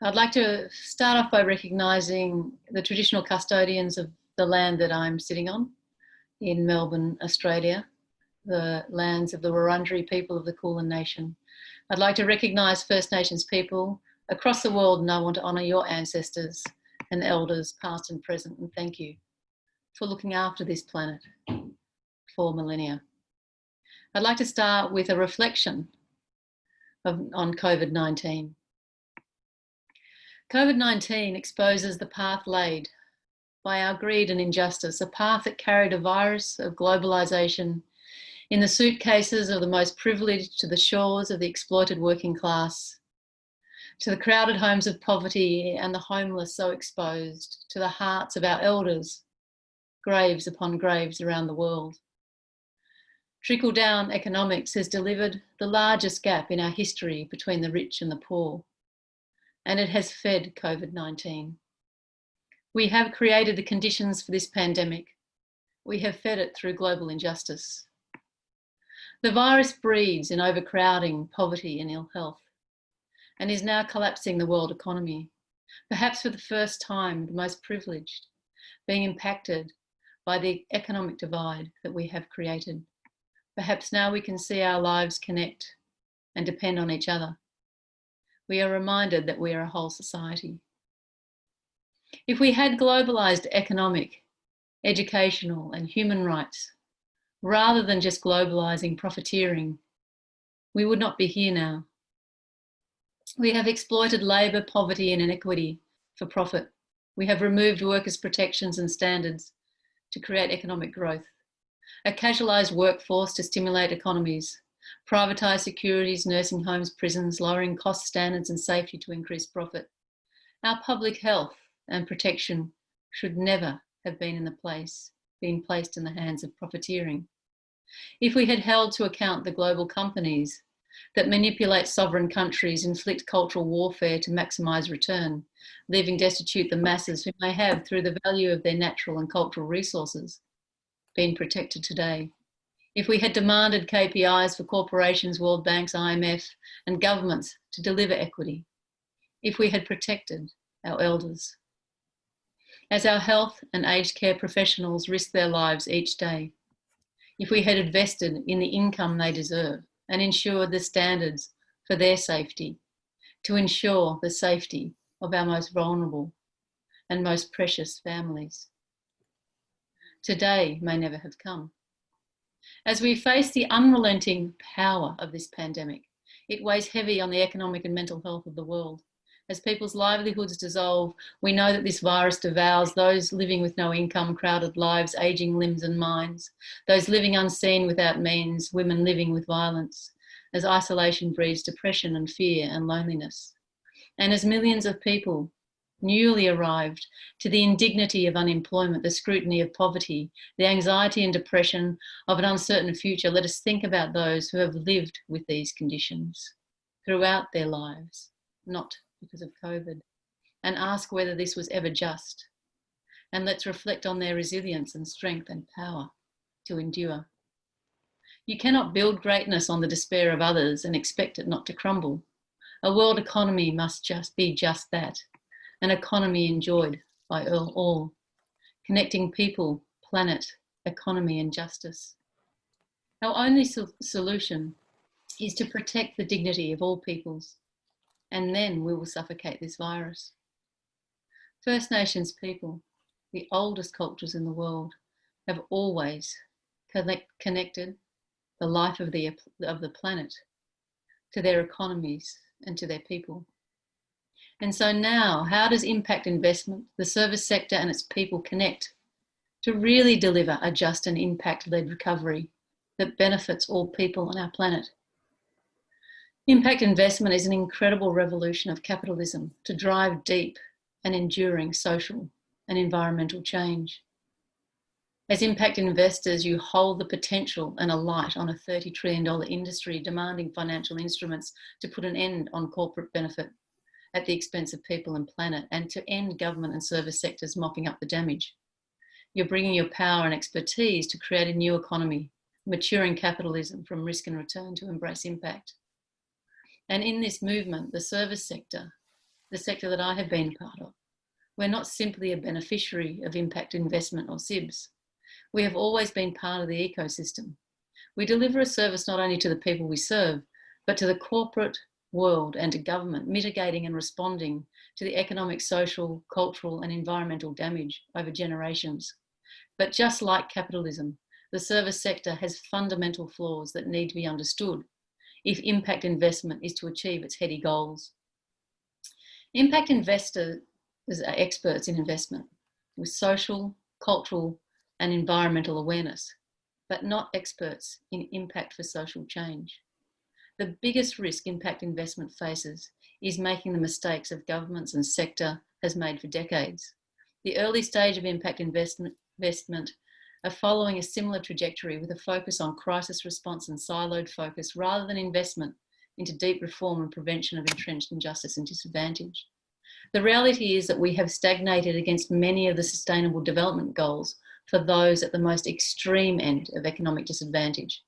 I'd like to start off by recognising the traditional custodians of the land that I'm sitting on in Melbourne, Australia, the lands of the Wurundjeri people of the Kulin Nation. I'd like to recognise First Nations people across the world, and I want to honour your ancestors and elders, past and present, and thank you for looking after this planet for millennia. I'd like to start with a reflection on COVID-19. COVID-19 exposes the path laid by our greed and injustice, a path that carried a virus of globalisation in the suitcases of the most privileged to the shores of the exploited working class, to the crowded homes of poverty and the homeless so exposed, to the hearts of our elders, graves upon graves around the world. Trickle-down economics has delivered the largest gap in our history between the rich and the poor, and it has fed COVID-19. We have created the conditions for this pandemic. We have fed it through global injustice. The virus breeds in overcrowding, poverty and ill health, and is now collapsing the world economy. Perhaps for the first time, the most privileged, being impacted by the economic divide that we have created. Perhaps now we can see our lives connect and depend on each other. We are reminded that we are a whole society. If we had globalised economic, educational and human rights, rather than just globalising profiteering, we would not be here now. We have exploited labour, poverty and inequity for profit. We have removed workers' protections and standards to create economic growth, a casualised workforce to stimulate economies, privatised securities, nursing homes, prisons, lowering cost standards and safety to increase profit. Our public health and protection should never have been placed in the hands of profiteering. If we had held to account the global companies that manipulate sovereign countries, inflict cultural warfare to maximise return, leaving destitute the masses who may have, through the value of their natural and cultural resources, been protected today. If we had demanded KPIs for corporations, World Banks, IMF and governments to deliver equity. If we had protected our elders. As our health and aged care professionals risk their lives each day. If we had invested in the income they deserve and ensured the standards for their safety, to ensure the safety of our most vulnerable and most precious families. Today may never have come. As we face the unrelenting power of this pandemic, it weighs heavy on the economic and mental health of the world. As people's livelihoods dissolve, we know that this virus devours those living with no income, crowded lives, ageing limbs and minds, those living unseen without means, women living with violence, as isolation breeds depression and fear and loneliness. And as millions of people newly arrived to the indignity of unemployment, the scrutiny of poverty, the anxiety and depression of an uncertain future, let us think about those who have lived with these conditions throughout their lives, not because of COVID, and ask whether this was ever just. And let's reflect on their resilience and strength and power to endure. You cannot build greatness on the despair of others and expect it not to crumble. A world economy must just be just that, an economy enjoyed by all, connecting people, planet, economy and justice. Our only solution is to protect the dignity of all peoples, and then we will suffocate this virus. First Nations people, the oldest cultures in the world, have always connected the life of the planet to their economies and to their people. And so now, how does impact investment, the service sector and its people connect to really deliver a just and impact-led recovery that benefits all people on our planet? Impact investment is an incredible revolution of capitalism to drive deep and enduring social and environmental change. As impact investors, you hold the potential and a light on a $30 trillion industry demanding financial instruments to put an end on corporate benefit at the expense of people and planet, and to end government and service sectors mopping up the damage. You're bringing your power and expertise to create a new economy, maturing capitalism from risk and return to embrace impact. And in this movement, the service sector the sector that I have been a part of. We're not simply a beneficiary of impact investment or SIBs. We have always been part of the ecosystem. We deliver a service not only to the people we serve, but to the corporate world and to government, mitigating and responding to the economic, social, cultural, and environmental damage over generations. But just like capitalism, the service sector has fundamental flaws that need to be understood if impact investment is to achieve its heady goals. Impact investors are experts in investment with social, cultural, and environmental awareness, but not experts in impact for social change. The biggest risk impact investment faces is making the mistakes of governments and sector has made for decades. The early stage of impact investment are following a similar trajectory with a focus on crisis response and siloed focus rather than investment into deep reform and prevention of entrenched injustice and disadvantage. The reality is that we have stagnated against many of the sustainable development goals for those at the most extreme end of economic disadvantage,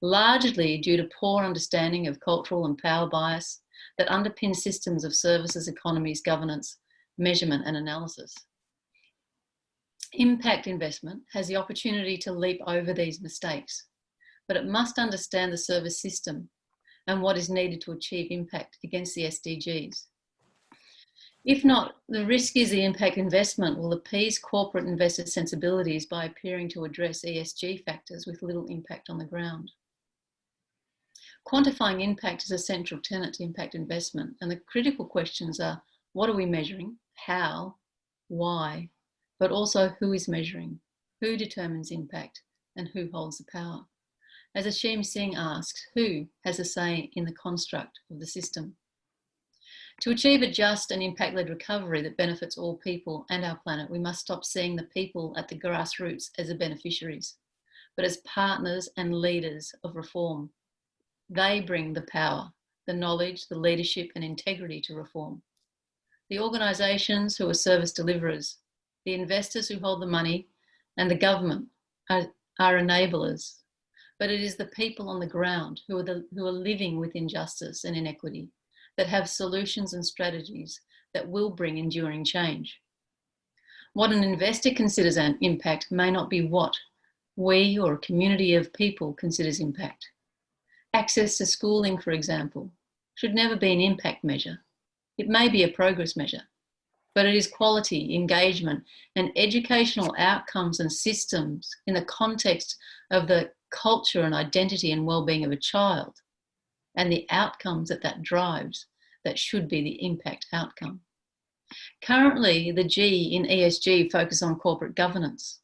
largely due to poor understanding of cultural and power bias that underpins systems of services, economies, governance, measurement and analysis. Impact investment has the opportunity to leap over these mistakes, but it must understand the service system and what is needed to achieve impact against the SDGs. If not, the risk is the impact investment will appease corporate investor sensibilities by appearing to address ESG factors with little impact on the ground. Quantifying impact is a central tenet to impact investment, and the critical questions are, what are we measuring, how, why, but also who is measuring, who determines impact, and who holds the power. As Ashim Singh asks, who has a say in the construct of the system? To achieve a just and impact-led recovery that benefits all people and our planet, we must stop seeing the people at the grassroots as the beneficiaries, but as partners and leaders of reform. They bring the power, the knowledge, the leadership and integrity to reform. The organisations who are service deliverers, the investors who hold the money, and the government are enablers. But it is the people on the ground who are living with injustice and inequity that have solutions and strategies that will bring enduring change. What an investor considers an impact may not be what we or a community of people considers impact. Access to schooling, for example, should never be an impact measure. It may be a progress measure, but it is quality, engagement, and educational outcomes and systems in the context of the culture and identity and well-being of a child and the outcomes that drives that should be the impact outcome. Currently, the G in ESG focus on corporate governance.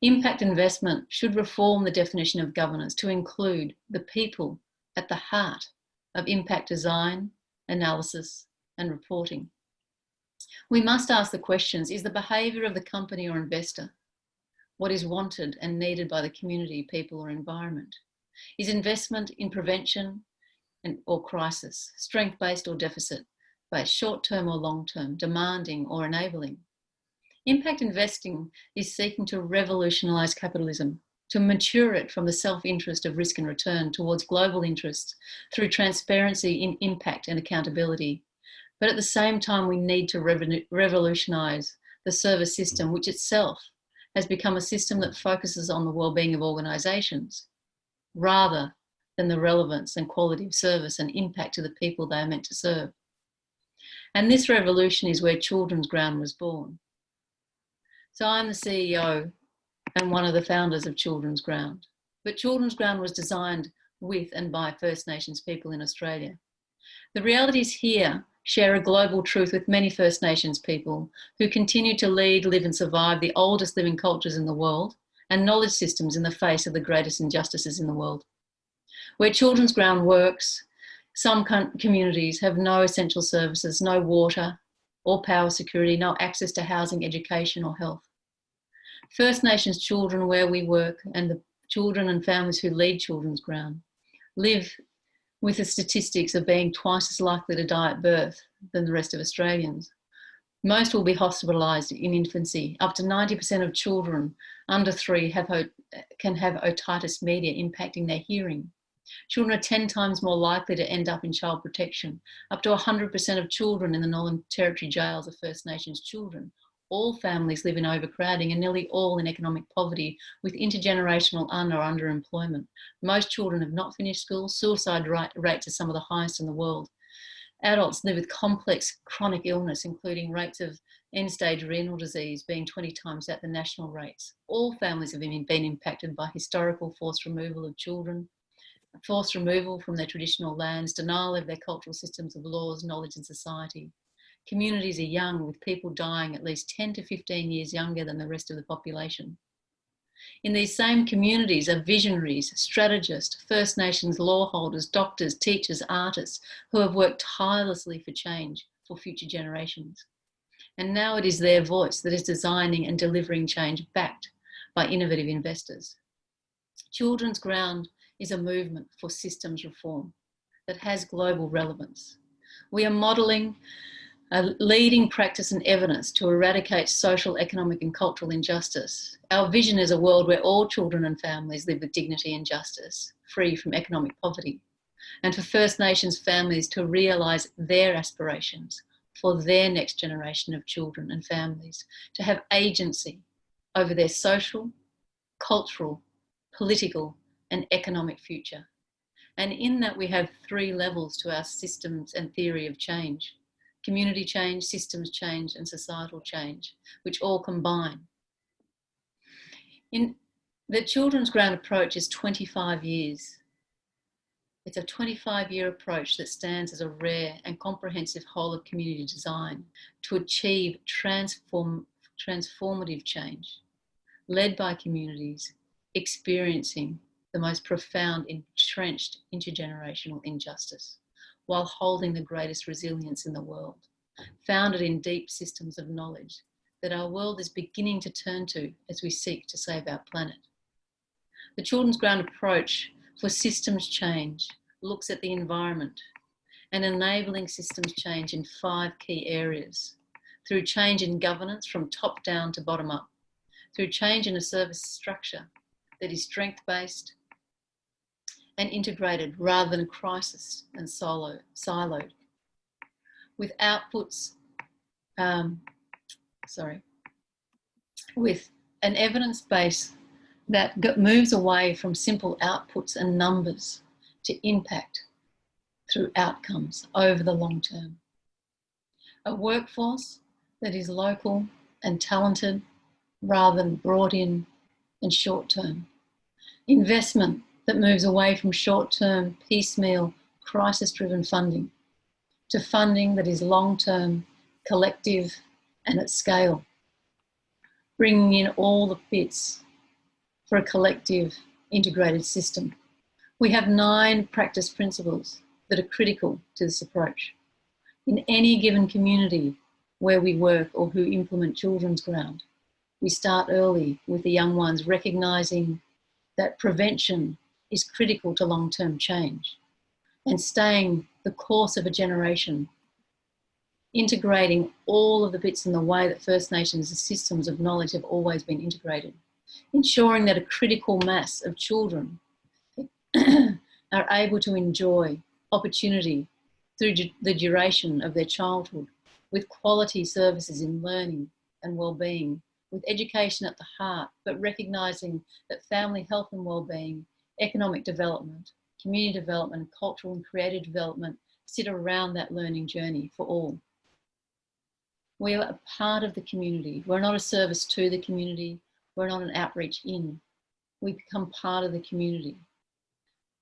Impact investment should reform the definition of governance to include the people at the heart of impact design, analysis, and reporting. We must ask the questions, is the behaviour of the company or investor what is wanted and needed by the community, people, or environment? Is investment in prevention or crisis, strength-based or deficit-based, short-term or long-term, demanding or enabling? Impact investing is seeking to revolutionise capitalism, to mature it from the self-interest of risk and return towards global interests through transparency in impact and accountability. But at the same time, we need to revolutionise the service system, which itself has become a system that focuses on the well-being of organisations rather than the relevance and quality of service and impact to the people they are meant to serve. And this revolution is where Children's Ground was born. So I'm the CEO and one of the founders of Children's Ground. But Children's Ground was designed with and by First Nations people in Australia. The realities here share a global truth with many First Nations people who continue to lead, live and survive the oldest living cultures in the world and knowledge systems in the face of the greatest injustices in the world. Where Children's Ground works, some communities have no essential services, no water or power security, no access to housing, education or health. First Nations children where we work and the children and families who lead Children's Ground live with the statistics of being twice as likely to die at birth than the rest of Australians. Most will be hospitalised in infancy. Up to 90% of children under 3 can have otitis media impacting their hearing. Children are 10 times more likely to end up in child protection. Up to 100% of children in the Northern Territory jails are First Nations children. All families live in overcrowding and nearly all in economic poverty with intergenerational or underemployment. Most children have not finished school. Suicide rates are some of the highest in the world. Adults live with complex chronic illness, including rates of end-stage renal disease being 20 times at the national rates. All families have been impacted by historical forced removal of children, forced removal from their traditional lands, denial of their cultural systems of laws, knowledge and society. Communities are young, with people dying at least 10 to 15 years younger than the rest of the population. In these same communities are visionaries, strategists, First Nations law holders, doctors, teachers, artists who have worked tirelessly for change for future generations. And now it is their voice that is designing and delivering change backed by innovative investors. Children's Ground is a movement for systems reform that has global relevance. We are modelling a leading practice and evidence to eradicate social, economic and cultural injustice. Our vision is a world where all children and families live with dignity and justice, free from economic poverty, and for First Nations families to realise their aspirations for their next generation of children and families, to have agency over their social, cultural, political and economic future. And in that we have 3 levels to our systems and theory of change: community change, systems change and societal change, which all combine. In the Children's Ground approach is 25 years. It's a 25-year approach that stands as a rare and comprehensive whole of community design to achieve transformative change, led by communities experiencing the most profound, entrenched intergenerational injustice, while holding the greatest resilience in the world, founded in deep systems of knowledge that our world is beginning to turn to as we seek to save our planet. The Children's Ground approach for systems change looks at the environment and enabling systems change in 5 key areas: through change in governance from top down to bottom up, through change in a service structure that is strength-based and integrated rather than crisis and siloed, with outputs, with an evidence base that moves away from simple outputs and numbers to impact through outcomes over the long term. A workforce that is local and talented rather than brought in and short term. Investment that moves away from short-term, piecemeal, crisis-driven funding to funding that is long-term, collective and at scale, bringing in all the bits for a collective, integrated system. We have 9 practice principles that are critical to this approach. In any given community where we work or who implement Children's Ground, we start early with the young ones, recognising that prevention is critical to long-term change and staying the course of a generation, integrating all of the bits in the way that First Nations systems of knowledge have always been integrated, ensuring that a critical mass of children are able to enjoy opportunity through the duration of their childhood, with quality services in learning and well-being, with education at the heart, but recognising that family health and well-being, economic development, community development, cultural and creative development sit around that learning journey for all. We are a part of the community. We're not a service to the community. We're not an outreach in. We become part of the community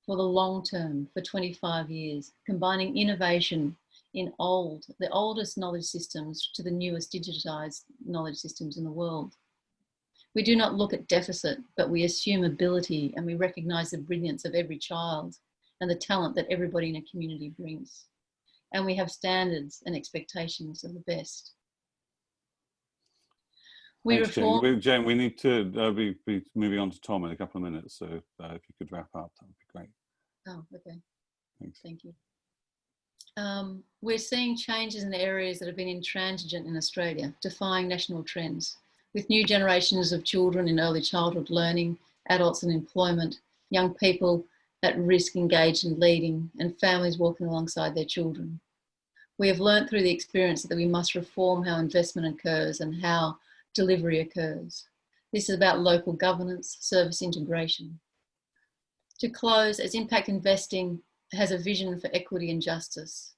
for the long term, for 25 years, combining innovation in the oldest knowledge systems to the newest digitized knowledge systems in the world. We do not look at deficit, but we assume ability, and we recognize the brilliance of every child and the talent that everybody in a community brings. And we have standards and expectations of the best. Thanks, Jane. We need to be moving on to Tom in a couple of minutes, so if you could wrap up, that would be great. Oh, okay. Thanks. Thank you. We're seeing changes in areas that have been intransigent in Australia, defying national trends, with new generations of children in early childhood learning, adults in employment, young people at risk, engaged and leading, and families walking alongside their children. We have learnt through the experience that we must reform how investment occurs and how delivery occurs. This is about local governance, service integration. To close, as impact investing has a vision for equity and justice,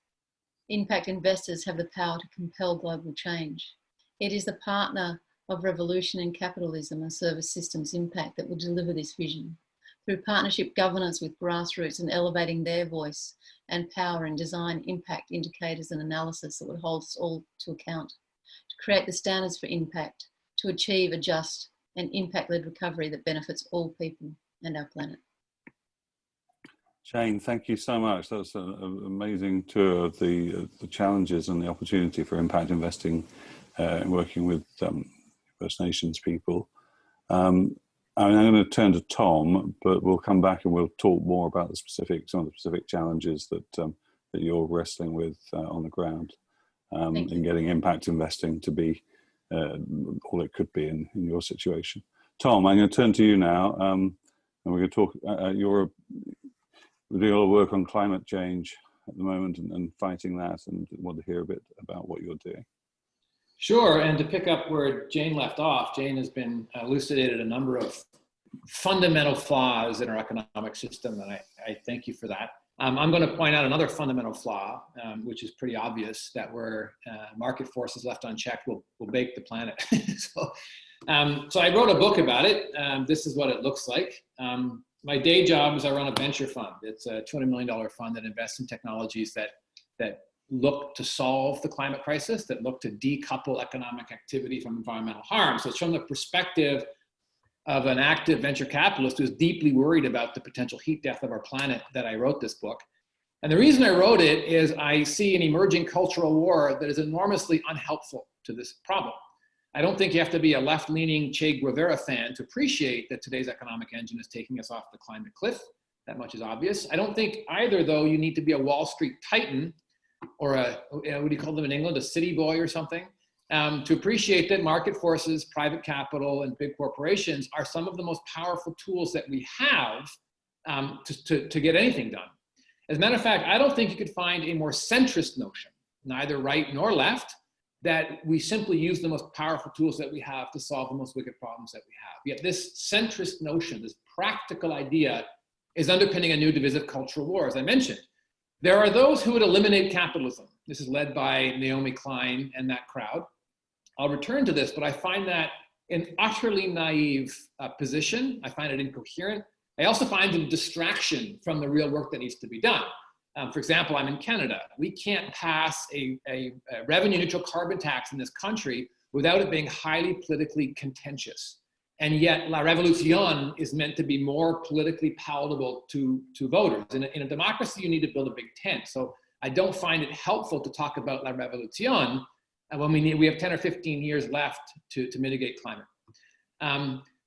impact investors have the power to compel global change. It is the partner of revolution in capitalism and service systems impact that will deliver this vision through partnership governance with grassroots and elevating their voice and power and design impact indicators and analysis that would hold us all to account, to create the standards for impact, to achieve a just and impact-led recovery that benefits all people and our planet. Jane, thank you so much. That was an amazing tour of the challenges and the opportunity for impact investing and working with First Nations people. I'm going to turn to Tom, but we'll come back and we'll talk more about the some of the specific challenges that that you're wrestling with on the ground in getting impact investing to be all it could be in your situation. Tom, I'm going to turn to you now, and we're going to talk. We're doing a lot of work on climate change at the moment and fighting that, and want to hear a bit about what you're doing. Sure, and to pick up where Jane left off, Jane has been elucidated a number of fundamental flaws in our economic system, and I thank you for that. I'm going to point out another fundamental flaw, which is pretty obvious, that where market forces left unchecked will bake the planet. So I wrote a book about it. This is what it looks like. My day job is I run a venture fund. It's a $200 million fund that invests in technologies that look to solve the climate crisis, that look to decouple economic activity from environmental harm. So it's from the perspective of an active venture capitalist who's deeply worried about the potential heat death of our planet that I wrote this book. And the reason I wrote it is I see an emerging cultural war that is enormously unhelpful to this problem. I don't think you have to be a left-leaning Che Guevara fan to appreciate that today's economic engine is taking us off the climate cliff. That much is obvious. I don't think either, though, you need to be a Wall Street titan or a, what do you call them in England, a city boy or something, to appreciate that market forces, private capital, and big corporations are some of the most powerful tools that we have to get anything done. As a matter of fact, I don't think you could find a more centrist notion, neither right nor left, that we simply use the most powerful tools that we have to solve the most wicked problems that we have. Yet this centrist notion, this practical idea, is underpinning a new divisive cultural war, as I mentioned. There are those who would eliminate capitalism. This is led by Naomi Klein and that crowd. I'll return to this, but I find that an utterly naive position. I find it incoherent. I also find it a distraction from the real work that needs to be done. For example, I'm in Canada. We can't pass a revenue neutral carbon tax in this country without it being highly politically contentious. And yet La Revolution is meant to be more politically palatable to voters. In a democracy, you need to build a big tent. So I don't find it helpful to talk about La Revolution when we have 10 or 15 years left to mitigate climate.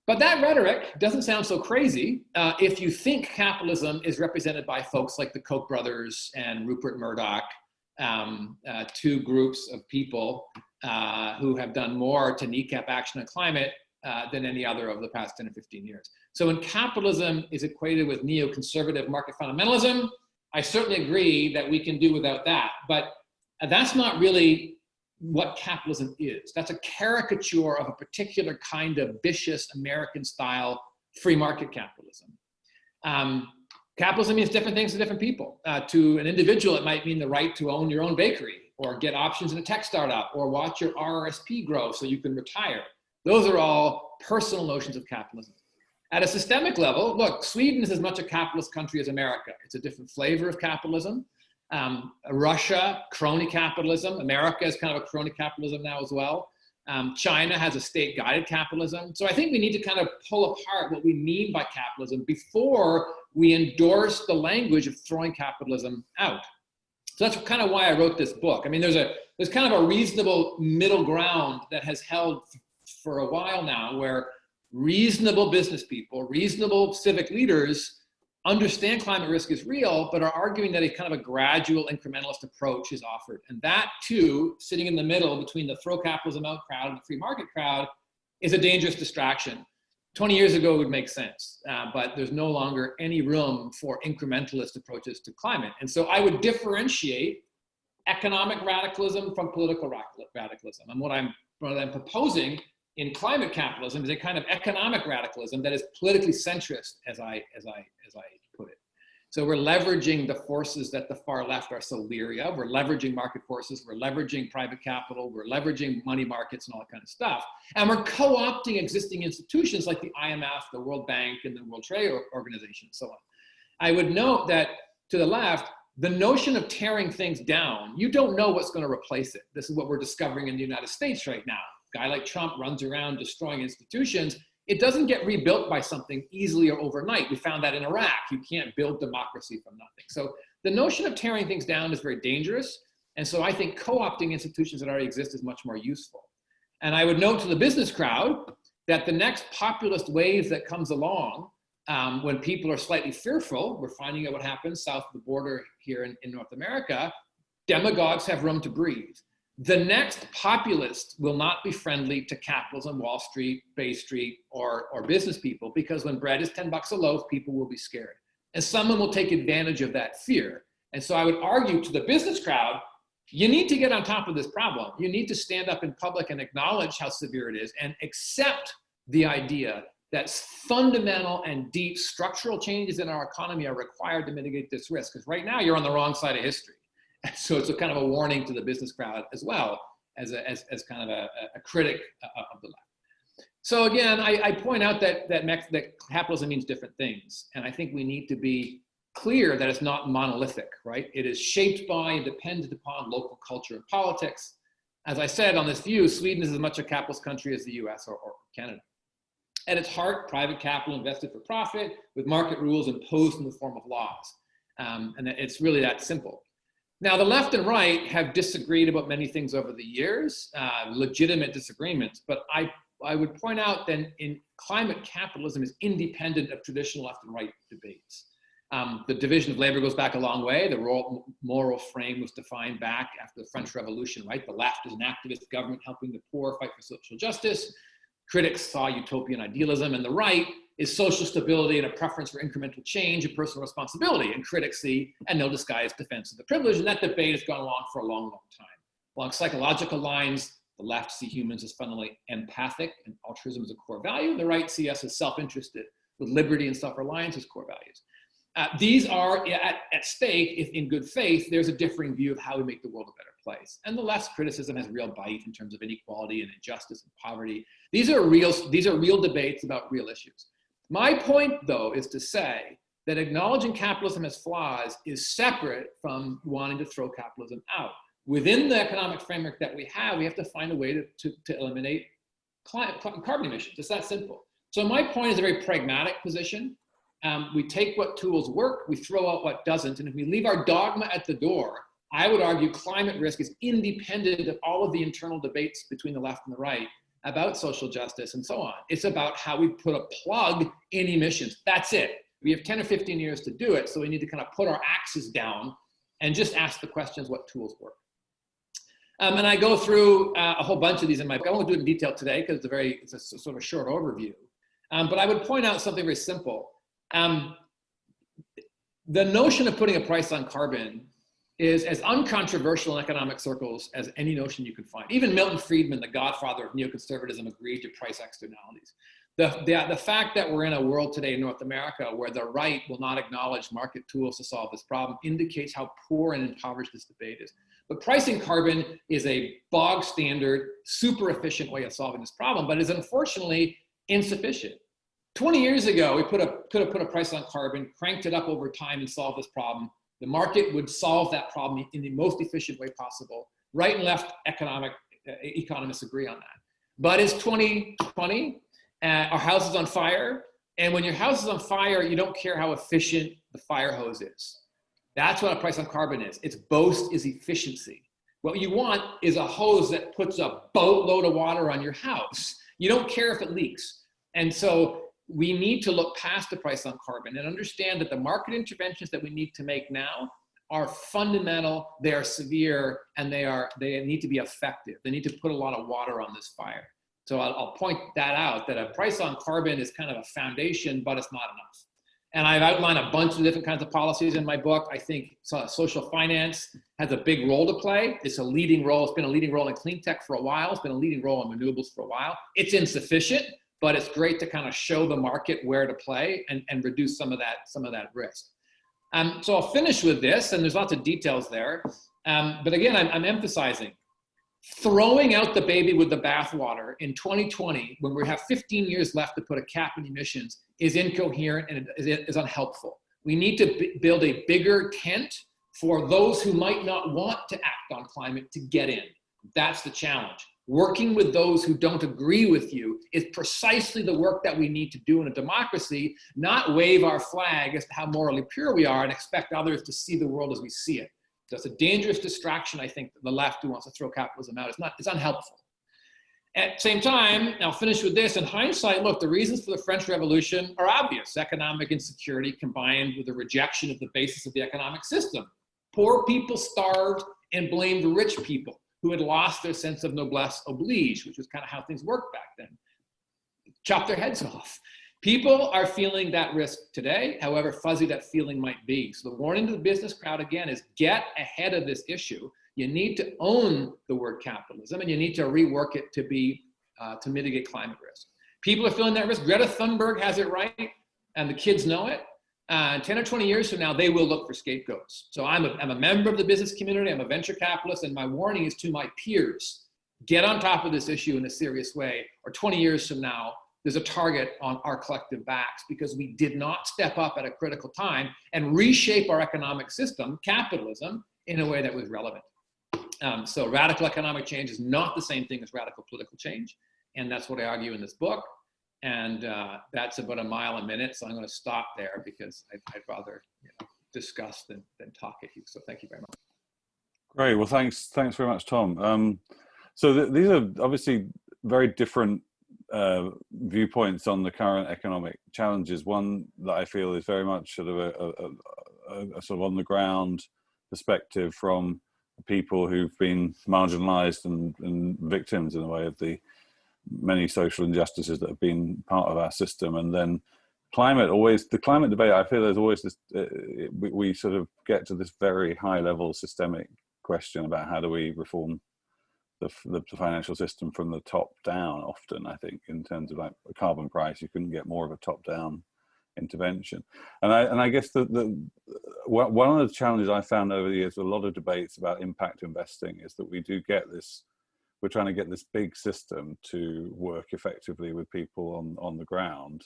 But that rhetoric doesn't sound so crazy if you think capitalism is represented by folks like the Koch brothers and Rupert Murdoch, two groups of people who have done more to kneecap action on climate than any other over the past 10 or 15 years. So when capitalism is equated with neoconservative market fundamentalism, I certainly agree that we can do without that. But that's not really what capitalism is. That's a caricature of a particular kind of vicious American-style free market capitalism. Capitalism means different things to different people. To an individual, it might mean the right to own your own bakery, or get options in a tech startup, or watch your RRSP grow so you can retire. Those are all personal notions of capitalism. At a systemic level, look, Sweden is as much a capitalist country as America. It's a different flavor of capitalism. Russia, crony capitalism. America is kind of a crony capitalism now as well. China has a state-guided capitalism. So I think we need to kind of pull apart what we mean by capitalism before we endorse the language of throwing capitalism out. So that's kind of why I wrote this book. I mean, there's kind of a reasonable middle ground that has held for a while now, where reasonable business people, reasonable civic leaders understand climate risk is real, but are arguing that a kind of a gradual incrementalist approach is offered. And that too, sitting in the middle between the throw capitalism out crowd and the free market crowd, is a dangerous distraction. 20 years ago it would make sense, but there's no longer any room for incrementalist approaches to climate. And so I would differentiate economic radicalism from political radicalism. And what I'm proposing in climate capitalism is a kind of economic radicalism that is politically centrist, as I put it. So we're leveraging the forces that the far left are so leery of. We're leveraging market forces. We're leveraging private capital. We're leveraging money markets and all that kind of stuff. And we're co-opting existing institutions like the IMF, the World Bank, and the World Trade Organization, and so on. I would note that to the left, the notion of tearing things down, you don't know what's going to replace it. This is what we're discovering in the United States right now. A guy like Trump runs around destroying institutions. It doesn't get rebuilt by something easily or overnight. We found that in Iraq. You can't build democracy from nothing. So the notion of tearing things down is very dangerous. And so I think co-opting institutions that already exist is much more useful. And I would note to the business crowd that the next populist wave that comes along, when people are slightly fearful, we're finding out what happens south of the border here in North America, demagogues have room to breathe. The next populist will not be friendly to capitalism, Wall Street, Bay Street, or business people, because when bread is 10 bucks a loaf, people will be scared. And someone will take advantage of that fear. And so I would argue to the business crowd, you need to get on top of this problem. You need to stand up in public and acknowledge how severe it is and accept the idea that fundamental and deep structural changes in our economy are required to mitigate this risk. Because right now you're on the wrong side of history. So it's a kind of a warning to the business crowd as well as kind of a critic of the left. So again, I point out that capitalism means different things. And I think we need to be clear that it's not monolithic, right? It is shaped by and dependent upon local culture and politics. As I said on this view, Sweden is as much a capitalist country as the US or Canada. At its heart, private capital invested for profit with market rules imposed in the form of laws. And it's really that simple. Now, the left and right have disagreed about many things over the years, legitimate disagreements, but I would point out that in climate capitalism is independent of traditional left and right debates. The division of labor goes back a long way. The moral frame was defined back after the French Revolution, right? The left is an activist government helping the poor fight for social justice. Critics saw utopian idealism, and the right is social stability and a preference for incremental change and personal responsibility. And critics see and no disguised defense of the privilege. And that debate has gone along for a long, long time. Along psychological lines, the left see humans as fundamentally empathic and altruism as a core value. The right see us as self-interested with liberty and self-reliance as core values. These are at stake if in good faith, there's a differing view of how we make the world a better place. And the left's criticism has real bite in terms of inequality and injustice and poverty. These are real debates about real issues. My point, though, is to say that acknowledging capitalism has flaws is separate from wanting to throw capitalism out. Within the economic framework that we have to find a way to eliminate carbon emissions. It's that simple. So my point is a very pragmatic position. We take what tools work, we throw out what doesn't, and if we leave our dogma at the door, I would argue climate risk is independent of all of the internal debates between the left and the right about social justice and so on. It's about how we put a plug in emissions. That's it. We have 10 or 15 years to do it, so we need to kind of put our axes down and just ask the questions, what tools work? And I go through a whole bunch of these in my book. I won't do it in detail today because it's a sort of short overview. But I would point out something very simple. The notion of putting a price on carbon is as uncontroversial in economic circles as any notion you can find. Even Milton Friedman, the godfather of neoconservatism, agreed to price externalities. The fact that we're in a world today in North America where the right will not acknowledge market tools to solve this problem indicates how poor and impoverished this debate is. But pricing carbon is a bog standard, super efficient way of solving this problem, but is unfortunately insufficient. 20 years ago, we could have put a price on carbon, cranked it up over time and solved this problem. The market would solve that problem in the most efficient way possible. Right and left economists agree on that. But it's 2020, our house is on fire. And when your house is on fire, you don't care how efficient the fire hose is. That's what a price on carbon is. Its boast is efficiency. What you want is a hose that puts a boatload of water on your house. You don't care if it leaks. And so we need to look past the price on carbon and understand that the market interventions that we need to make now are fundamental, they are severe, and they need to be effective. They need to put a lot of water on this fire. So I'll point that out, that a price on carbon is kind of a foundation, but it's not enough. And I've outlined a bunch of different kinds of policies in my book. I think social finance has a big role to play. It's a leading role. It's been a leading role in clean tech for a while. It's been a leading role in renewables for a while. It's insufficient, but it's great to kind of show the market where to play and reduce some of that risk. So I'll finish with this, and there's lots of details there. But again, I'm emphasizing throwing out the baby with the bathwater in 2020, when we have 15 years left to put a cap on emissions, is incoherent and it is unhelpful. We need to build a bigger tent for those who might not want to act on climate to get in. That's the challenge. Working with those who don't agree with you is precisely the work that we need to do in a democracy, not wave our flag as to how morally pure we are and expect others to see the world as we see it. That's a dangerous distraction, I think, the left who wants to throw capitalism out. It's unhelpful. At the same time, I'll finish with this. In hindsight, look, the reasons for the French Revolution are obvious. Economic insecurity combined with the rejection of the basis of the economic system. Poor people starved and blamed rich people who had lost their sense of noblesse oblige, which was kind of how things worked back then. Chop their heads off. People are feeling that risk today, however fuzzy that feeling might be. So the warning to the business crowd, again, is get ahead of this issue. You need to own the word capitalism, and you need to rework it to mitigate climate risk. People are feeling that risk. Greta Thunberg has it right, and the kids know it. 10 or 20 years from now, they will look for scapegoats. So I'm a member of the business community. I'm a venture capitalist, and my warning is to my peers: get on top of this issue in a serious way, or 20 years from now, there's a target on our collective backs because we did not step up at a critical time and reshape our economic system, capitalism, in a way that was relevant. So radical economic change is not the same thing as radical political change. And that's what I argue in this book. And that's about a mile a minute. So I'm going to stop there because I'd rather discuss than talk at you. So thank you very much. Great. Well, thanks very much, Tom. So these are obviously very different viewpoints on the current economic challenges. One that I feel is very much sort of a sort of on the ground perspective from people who've been marginalized and victims in a way of the many social injustices that have been part of our system. And then the climate debate, I feel there's always this, we sort of get to this very high level systemic question about how do we reform the financial system from the top down. Often, I think, in terms of like a carbon price, you couldn't get more of a top down intervention. And I guess one of the challenges I found over the years with a lot of debates about impact investing is that we're trying to get this big system to work effectively with people on the ground.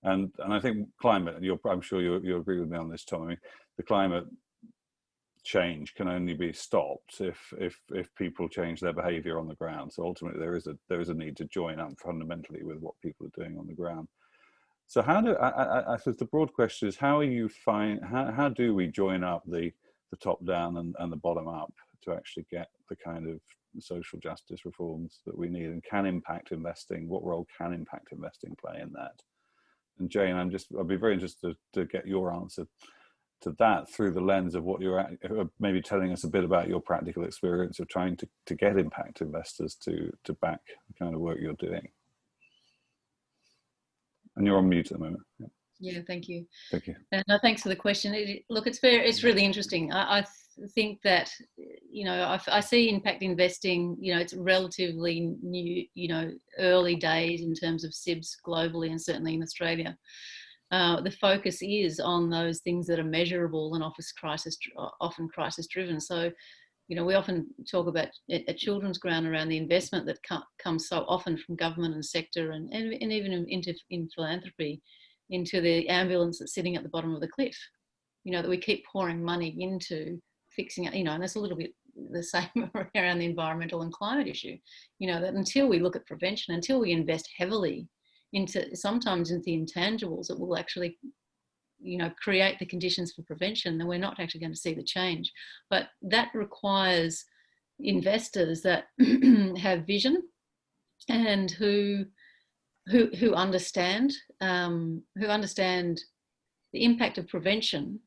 And I think climate, and I'm sure you agree with me on this, Tom. I mean, the climate change can only be stopped if people change their behavior on the ground. So ultimately there is a need to join up fundamentally with what people are doing on the ground. So I suppose the broad question is, how do we join up the top down and the bottom up to actually get the kind of social justice reforms that we need? And can impact investing, what role can impact investing play in that? And Jane, I'd be very interested to get your answer to that through the lens of what you're maybe telling us a bit about your practical experience of trying to get impact investors to back the kind of work you're doing. And you're on mute at the moment. Yeah, thank you. Thank you. And thanks for the question. Look, it's really interesting. I think that, I see impact investing, it's relatively new, early days in terms of SIBs globally and certainly in Australia. The focus is on those things that are measurable and often crisis driven. So, we often talk about a children's ground around the investment that comes so often from government and sector and even in philanthropy into the ambulance that's sitting at the bottom of the cliff, that we keep pouring money into fixing it, and that's a little bit the same around the environmental and climate issue, that until we look at prevention, until we invest heavily sometimes into the intangibles that will actually, create the conditions for prevention, then we're not actually going to see the change. But that requires investors that have vision and who understand the impact of prevention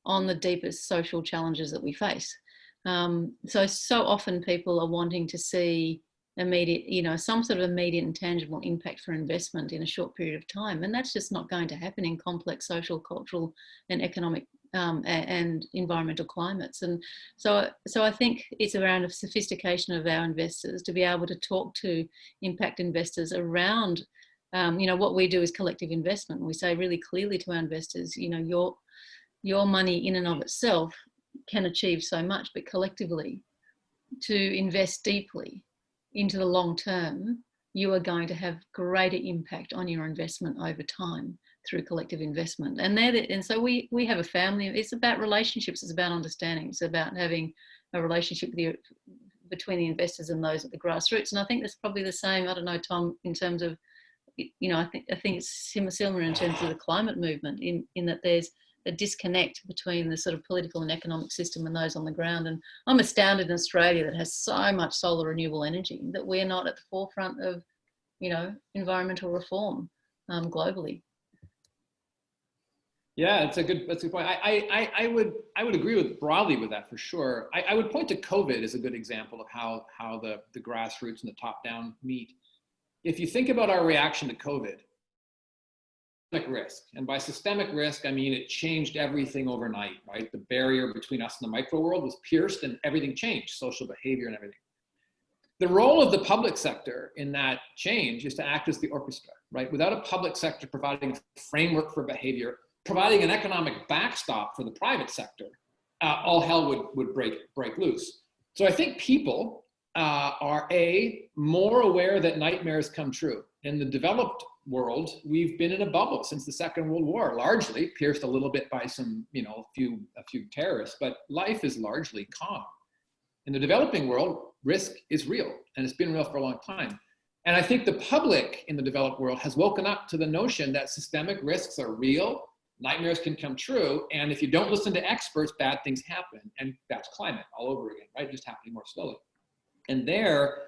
on the deepest social challenges that we face. So often people are wanting to see immediate, you know, some sort of immediate and tangible impact for investment in a short period of time. And that's just not going to happen in complex social, cultural and economic and environmental climates. And so I think it's around a sophistication of our investors to be able to talk to impact investors around, you know, what we do is collective investment. We say really clearly to our investors, you know, your money in and of itself can achieve so much, but collectively, to invest deeply into the long term, you are going to have greater impact on your investment over time through collective investment. And so we have a family. It's about relationships. It's about understanding. It's about having a relationship between the investors and those at the grassroots. And I think that's probably the same. I don't know, Tom, in terms of, you know, I think it's similar in terms of the climate movement, in that there's a disconnect between the sort of political and economic system and those on the ground. And I'm astounded in Australia that has so much solar renewable energy that we're not at the forefront of, you know, environmental reform globally. Yeah, that's a good point. I would agree broadly with that for sure. I would point to COVID as a good example of how the grassroots and the top down meet. If you think about our reaction to COVID, risk. And by systemic risk, I mean it changed everything overnight, right? The barrier between us and the micro world was pierced and everything changed, social behavior and everything. The role of the public sector in that change is to act as the orchestra, right? Without a public sector providing a framework for behavior, providing an economic backstop for the private sector, all hell would break loose. So I think people are more aware that nightmares come true. In the developed world, we've been in a bubble since the Second World War, largely pierced a little bit by some, you know, a few terrorists, but life is largely calm. In the developing world, risk is real, and it's been real for a long time. And I think the public in the developed world has woken up to the notion that systemic risks are real, nightmares can come true, and if you don't listen to experts, bad things happen. And that's climate all over again, right? Just happening more slowly. And there,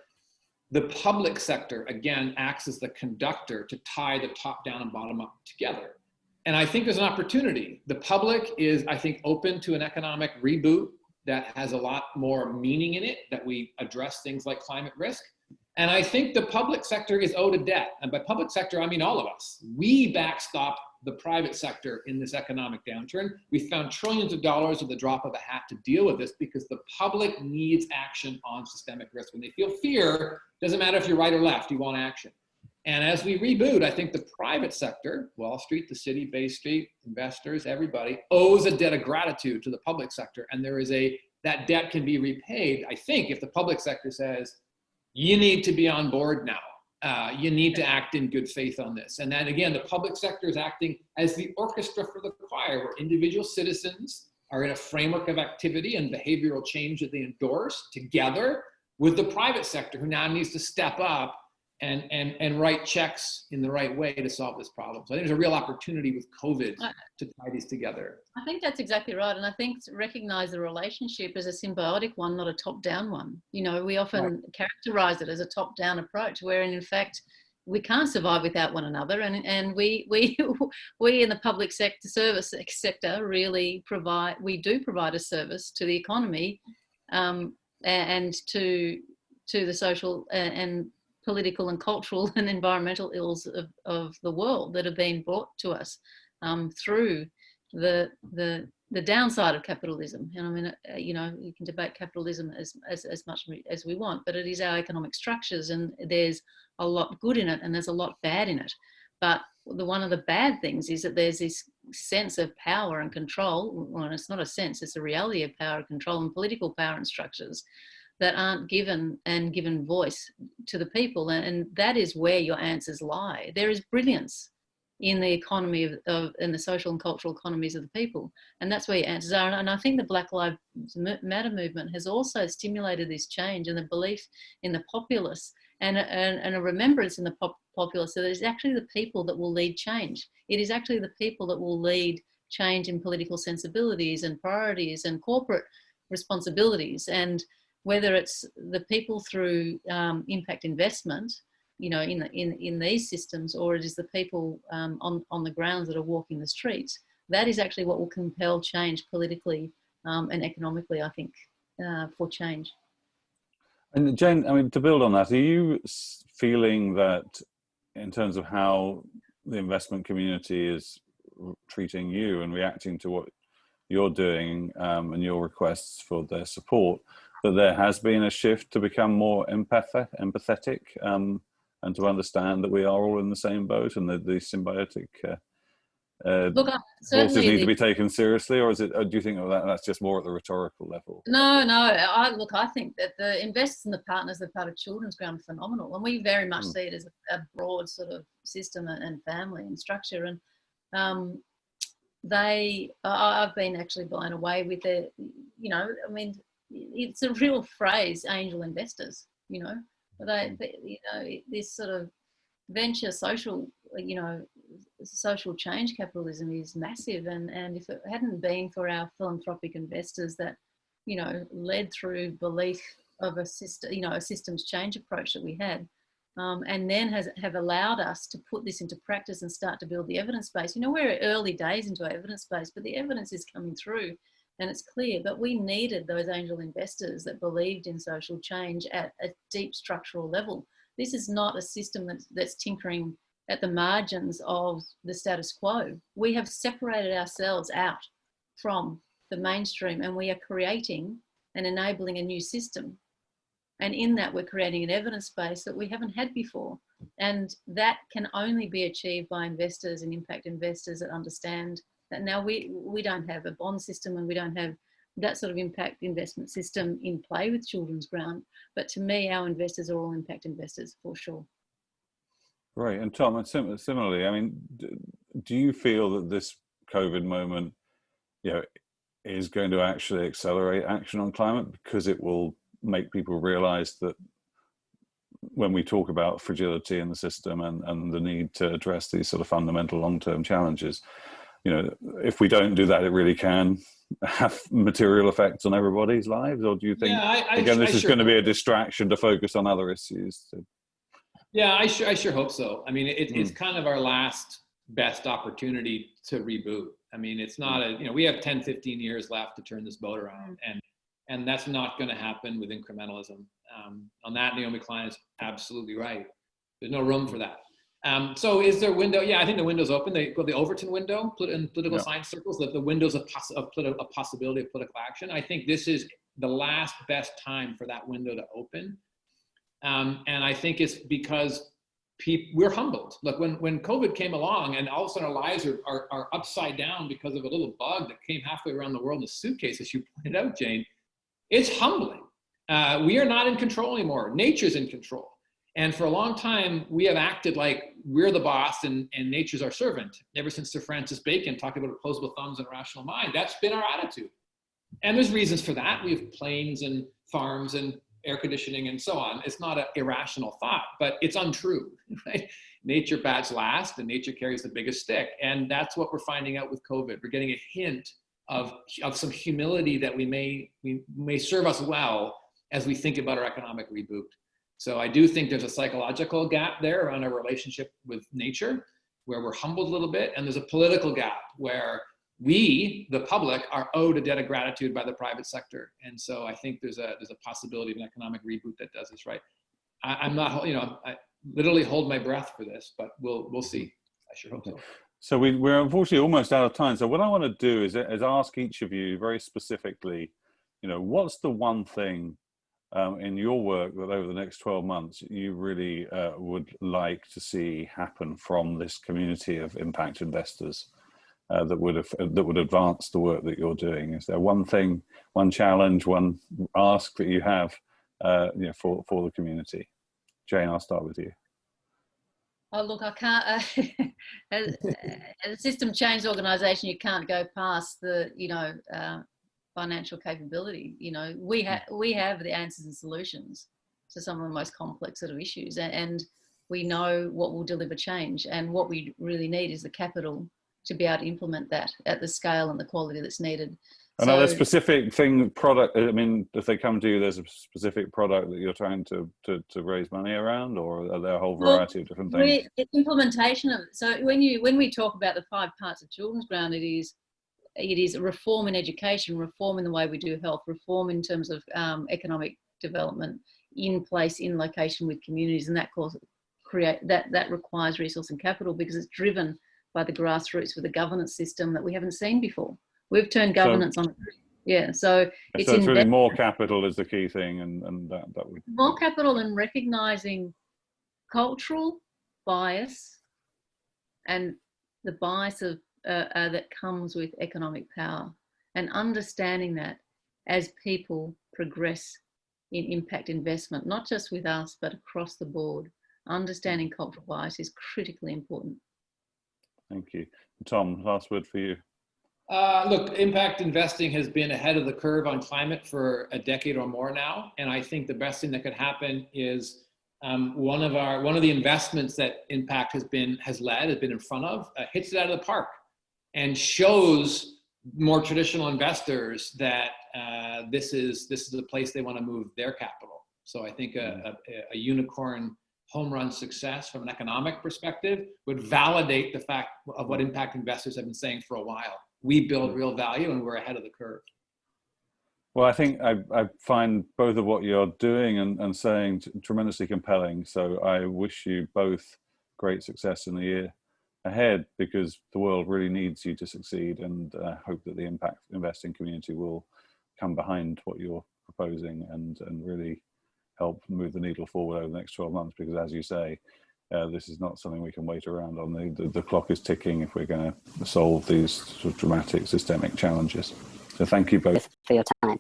the public sector, again, acts as the conductor to tie the top down and bottom up together. And I think there's an opportunity. The public is, I think, open to an economic reboot that has a lot more meaning in it, that we address things like climate risk. And I think the public sector is owed a debt. And by public sector, I mean all of us. We backstop the private sector in this economic downturn. We found trillions of dollars at the drop of a hat to deal with this because the public needs action on systemic risk. When they feel fear, doesn't matter if you're right or left, you want action. And as we reboot, I think the private sector, Wall Street, the city, Bay Street, investors, everybody, owes a debt of gratitude to the public sector. And that debt can be repaid, I think, if the public sector says, you need to be on board now. You need to act in good faith on this. And then again, the public sector is acting as the orchestra for the choir, where individual citizens are in a framework of activity and behavioral change that they endorse together with the private sector, who now needs to step up and write checks in the right way to solve this problem. So I think there's a real opportunity with COVID to tie these together. I think that's exactly right. And I think to recognize the relationship as a symbiotic one, not a top-down one. You know, we often characterize it as a top-down approach, wherein in fact, we can't survive without one another. And we in the public sector really provide a service to the economy and to the social and political and cultural and environmental ills of the world that have been brought to us through the downside of capitalism. And I mean, you know, you can debate capitalism as much as we want, but it is our economic structures, and there's a lot good in it and there's a lot bad in it. But one of the bad things is that there's this sense of power and control. Well, it's not a sense, it's a reality of power and control and political power and structures that aren't given voice to the people. And that is where your answers lie. There is brilliance in the economy in the social and cultural economies of the people. And that's where your answers are. And I think the Black Lives Matter movement has also stimulated this change and the belief in the populace and a remembrance in the populace that it's actually the people that will lead change. It is actually the people that will lead change in political sensibilities and priorities and corporate responsibilities. And whether it's the people through impact investment, you know, in these systems, or it is the people on the grounds that are walking the streets, that is actually what will compel change politically and economically, I think, for change. And Jane, I mean, to build on that, are you feeling that in terms of how the investment community is treating you and reacting to what you're doing and your requests for their support, that there has been a shift to become more empathetic and to understand that we are all in the same boat and that the symbiotic Look, forces certainly need to be taken seriously, or is it? Or do you think that's just more at the rhetorical level? No, I think that the investors and the partners that are part of Children's Ground are phenomenal, and we very much see it as a broad sort of system and family and structure. And I've been actually blown away with the, I mean, it's a real phrase, angel investors. This sort of venture social, social change capitalism is massive, and if it hadn't been for our philanthropic investors that led through belief of a system, a systems change approach that we had, and then have allowed us to put this into practice and start to build the evidence base. We're early days into our evidence base, but the evidence is coming through and it's clear. But we needed those angel investors that believed in social change at a deep structural level. This is not a system that's tinkering at the margins of the status quo. We have separated ourselves out from the mainstream, and we are creating and enabling a new system. And in that, we're creating an evidence base that we haven't had before. And that can only be achieved by investors and impact investors that understand that now we don't have a bond system, and we don't have that sort of impact investment system in play with Children's Ground. But to me, our investors are all impact investors for sure. Right. And Tom, similarly, I mean, do you feel that this COVID moment, is going to actually accelerate action on climate, because it will make people realize that when we talk about fragility in the system and the need to address these sort of fundamental long-term challenges, if we don't do that, it really can have material effects on everybody's lives? Or do you think, this is going to be a distraction to focus on other issues? Yeah, I sure hope so. I mean, it's kind of our last best opportunity to reboot. I mean, it's not we have 10, 15 years left to turn this boat around, and that's not going to happen with incrementalism. On that, Naomi Klein is absolutely right. There's no room for that. So is there a window? Yeah, I think the window's open. They call the Overton window in political science circles, that the windows of possibility of political action. I think this is the last best time for that window to open. And I think it's because we're humbled. Look, when COVID came along and all of a sudden our lives are upside down because of a little bug that came halfway around the world in a suitcase, as you pointed out, Jane, it's humbling. We are not in control anymore. Nature's in control. And for a long time, we have acted like we're the boss and nature's our servant. Ever since Sir Francis Bacon talked about opposable thumbs and rational mind, that's been our attitude. And there's reasons for that. We have planes and farms and air conditioning and so on. It's not an irrational thought, but it's untrue, right? Nature bats last, and nature carries the biggest stick. And that's what we're finding out with COVID. We're getting a hint of some humility that may serve us well as we think about our economic reboot. So I do think there's a psychological gap there around our relationship with nature, where we're humbled a little bit, and there's a political gap where we, the public, are owed a debt of gratitude by the private sector. And so I think there's a possibility of an economic reboot that does this right. I'm not, I literally hold my breath for this, but we'll see. I sure hope so. So we're unfortunately almost out of time. So what I want to do is ask each of you very specifically, what's the one thing in your work that over the next 12 months you really would like to see happen from this community of impact investors? That would advance the work that you're doing? Is there one thing, one challenge, one ask that you have, for the community? Jane, I'll start with you. Oh, look, I can't. As a system change organisation, you can't go past the financial capability. We have the answers and solutions to some of the most complex sort of issues, and we know what will deliver change. And what we really need is the capital to be able to implement that at the scale and the quality that's needed. And are there specific product, I mean, if they come to you, there's a specific product that you're trying to raise money around, or are there a whole variety of different things? It's implementation of it. So when we talk about the 5 parts of Children's Ground, it is reform in education, reform in the way we do health, reform in terms of economic development, in place, in location with communities, and that requires resource and capital because it's driven by the grassroots with a governance system that we haven't seen before. We've turned governance on. Yeah, so it's really more capital is the key thing, and that would more capital and recognizing cultural bias and the bias of that comes with economic power, and understanding that as people progress in impact investment, not just with us but across the board, understanding cultural bias is critically important. Thank you. Tom, last word for you. Look, impact investing has been ahead of the curve on climate for a decade or more now, and I think the best thing that could happen is one of the investments that Impact has been in front of, hits it out of the park and shows more traditional investors that this is the place they want to move their capital. So I think a unicorn home run success from an economic perspective would validate the fact of what impact investors have been saying for a while. We build real value and we're ahead of the curve. Well, I think I find both of what you're doing and saying tremendously compelling. So I wish you both great success in the year ahead, because the world really needs you to succeed, and I hope that the impact investing community will come behind what you're proposing and really help move the needle forward over the next 12 months, because as you say, this is not something we can wait around on. The clock is ticking if we're going to solve these sort of dramatic systemic challenges. So thank you both for your time.